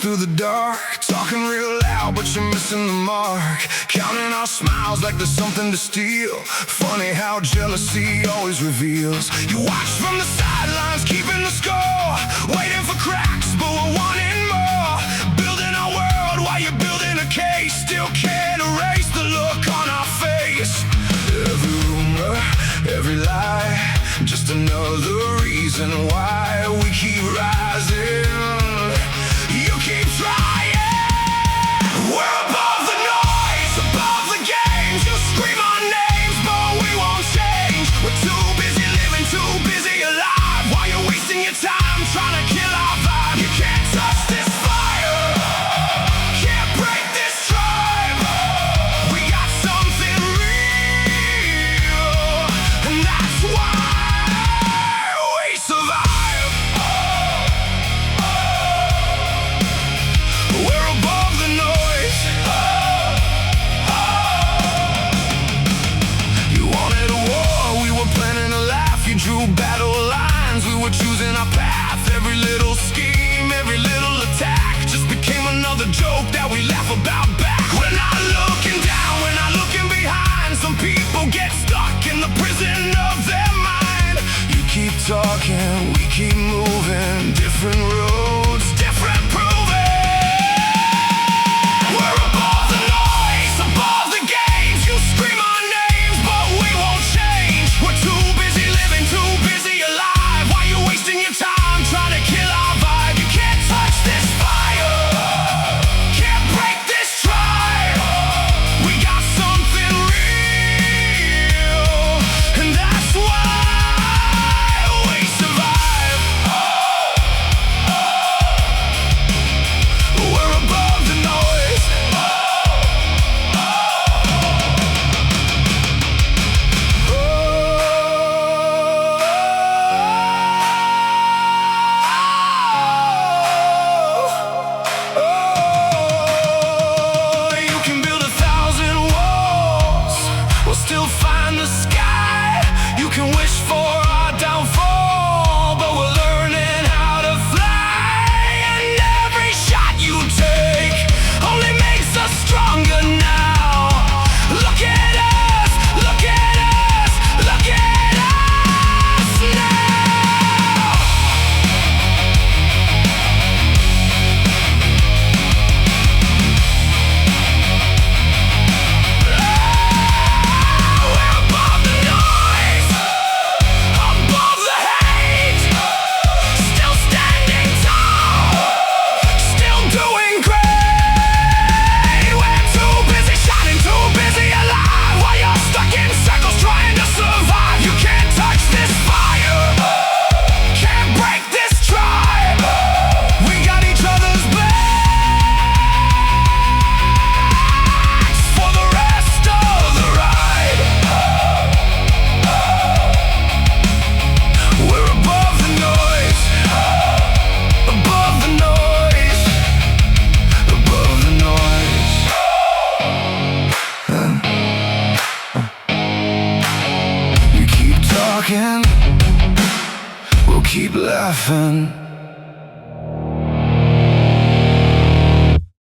through the dark, talking real loud, but you're missing the mark. Counting our smiles like there's something to steal. Funny how jealousy always reveals. You watch from the sidelines, keeping the score, waiting for cracks, but we're wanting more. Building our world while you're building a case. Still can't erase the look on our face. Every rumor, every lie, just another reason why we keep rising. You keep trying. We're above the noise, above the games. You scream our names, but we won't change. We're too busy living, too busy alive, while you're wasting your time trying to kill our vibe. You can't touch this fire, can't break this tribe. We got something real, and that's why we survive. We're above the noise. You wanted a war, we were planning a laugh. You drew battle lines, we were choosing our path. Every little scheme, every little attack just became another joke that we laugh about back. We're not looking down, we're not looking behind. Some people get stuck in the prison of their mind. You keep talking, we keep moving, different roads, different proving. We're above the noise, above the games. You scream our names, but we won't change. We're too busy living, too busy alive, while you're wasting your time trying to kill our vibe. You can't touch this fire, can't break this tribe. We got something real, and that's why we survive. We're above the noise. You can build 1,000 walls, we'll still find the sky. You can wish for our downfall, but we're learning how to fly. And every shot you take only makes us stronger now. Look at us, look at us, look at us now. We're above the noise, above the hate, still standing tall, still doing great. We're too busy shining, too busy alive, while you're stuck in circles trying to survive. You can't touch this fire, can't break this tribe. We got each other's backs for the rest of the ride. We're above the noise, above the noise, above the noise. You keep talking, we'll keep laughing.